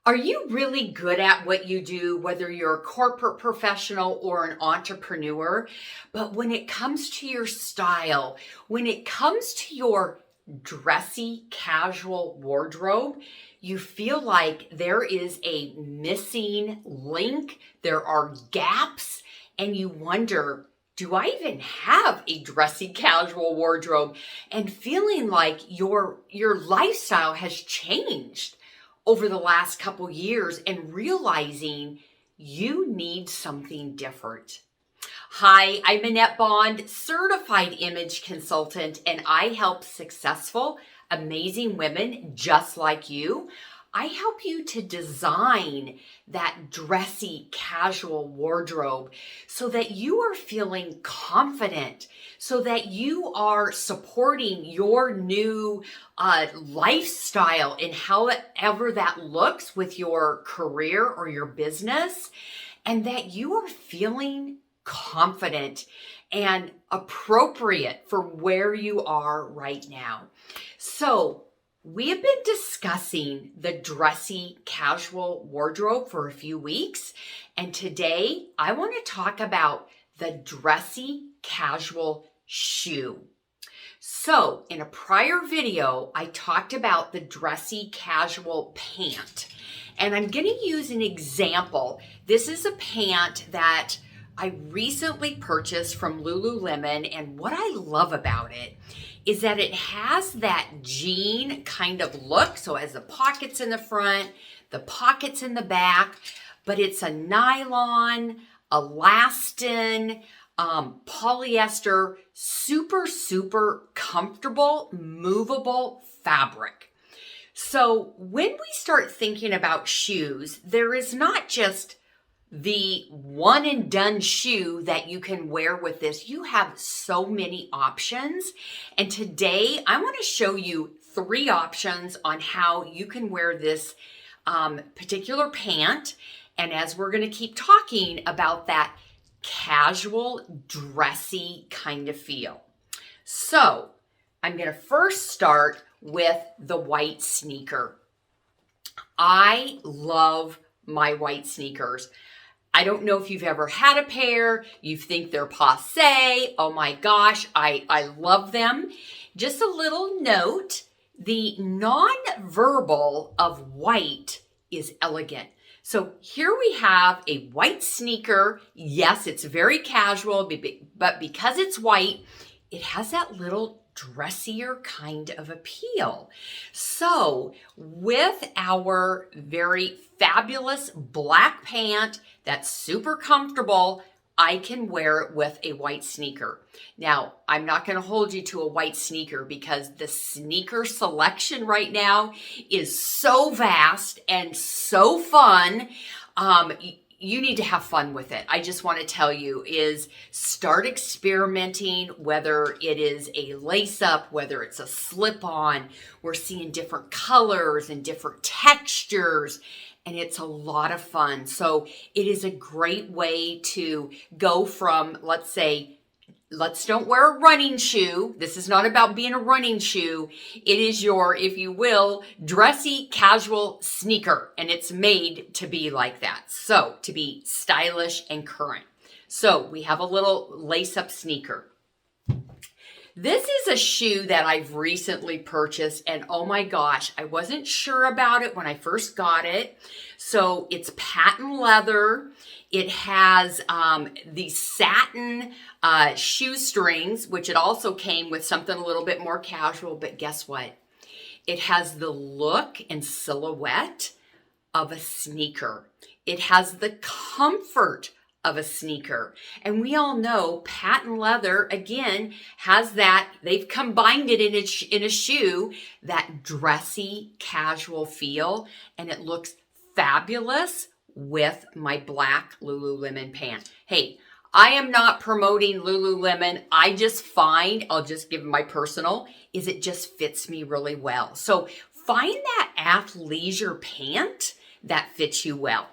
Are you really good at what you do, whether you're a corporate professional or an entrepreneur? But when it comes to your style, when it comes to your dressy, casual wardrobe, you feel like there is a missing link, there are gaps, and you wonder, do I even have a dressy casual wardrobe? And feeling like your lifestyle has changed over the last couple years and realizing you need something different. Hi, I'm Annette Bond, certified image consultant, and I help successful, amazing women just like you. I help you to design that dressy, casual wardrobe so that you are feeling confident, so that you are supporting your new lifestyle in however that looks with your career or your business, and that you are feeling confident and appropriate for where you are right now. So, we have been discussing the dressy casual wardrobe for a few weeks, and today I want to talk about the dressy casual shoe. So, in a prior video, I talked about the dressy casual pant, and I'm going to use an example. This is a pant that I recently purchased from Lululemon, and what I love about it is that it has that jean kind of look. So it has the pockets in the front, the pockets in the back, but it's a nylon, elastin, polyester, super comfortable, movable fabric. So when we start thinking about shoes, there is not just the one and done shoe that you can wear with this. You have so many options. And today I want to show you 3 options on how you can wear this particular pant. And as we're going to keep talking about that casual, dressy kind of feel. So I'm going to first start with the white sneaker. I love my white sneakers. I don't know if you've ever had a pair, you think they're passé. Oh my gosh, I love them. Just a little note, the non-verbal of white is elegant. So here we have a white sneaker. Yes, it's very casual, but because it's white, it has that little dressier kind of appeal. So with our very fabulous black pant that's super comfortable, I can wear it with a white sneaker. Now, I'm not going to hold you to a white sneaker because the sneaker selection right now is so vast and so fun. You need to have fun with it. I just want to tell you is start experimenting, whether it is a lace up, whether it's a slip on. We're seeing different colors and different textures, and it's a lot of fun. So it is a great way to go from, let's say, let's don't wear a running shoe. This is not about being a running shoe. It is your, if you will, dressy casual sneaker. And it's made to be like that. So to be stylish and current. So we have a little lace-up sneaker. This is a shoe that I've recently purchased, and oh my gosh, I wasn't sure about it when I first got it. So it's patent leather. It has the satin shoestrings, which it also came with something a little bit more casual, but guess what? It has the look and silhouette of a sneaker. It has the comfort of a sneaker. And we all know patent leather, again, has that, they've combined it in a shoe, that dressy, casual feel, and it looks fabulous with my black Lululemon pant. Hey, I am not promoting Lululemon. I just find, I'll just give my personal, is it just fits me really well. So find that athleisure pant that fits you well.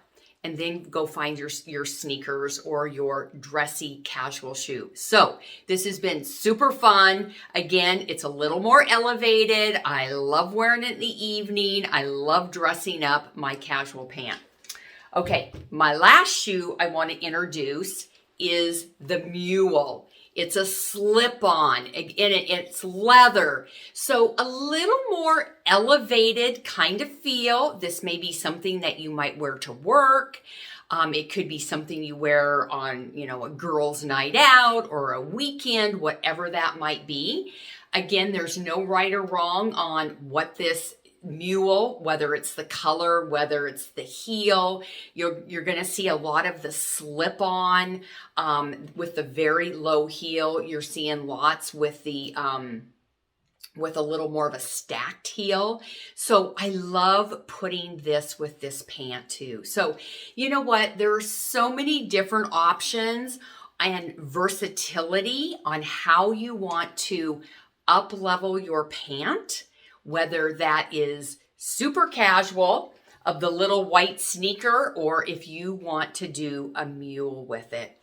and then go find your sneakers or your dressy casual shoe. So this has been super fun. Again, it's a little more elevated. I love wearing it in the evening. I love dressing up my casual pant. Okay, my last shoe I want to introduce is the Mule. It's a slip-on, and it's leather. So a little more elevated kind of feel. This may be something that you might wear to work. It could be something you wear on, a girls' night out or a weekend, whatever that might be. Again, there's no right or wrong on what this Mule, whether it's the color, whether it's the heel. You're going to see a lot of the slip-on with the very low heel. You're seeing lots with the with a little more of a stacked heel. So I love putting this with this pant too. So you know what? There are so many different options and versatility on how you want to up-level your pant, whether that is super casual of the little white sneaker or if you want to do a Mule with it.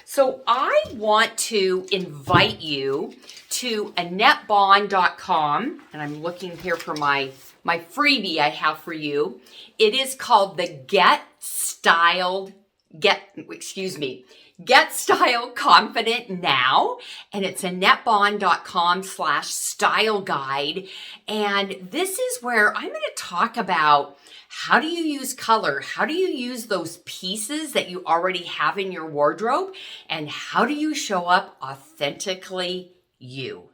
So I want to invite you to AnnetteBond.com, and I'm looking here for my freebie I have for you. It is called the Get Style Confident Now, and it's AnnetteBond.com/style guide. And this is where I'm going to talk about how do you use color? How do you use those pieces that you already have in your wardrobe? And how do you show up authentically you?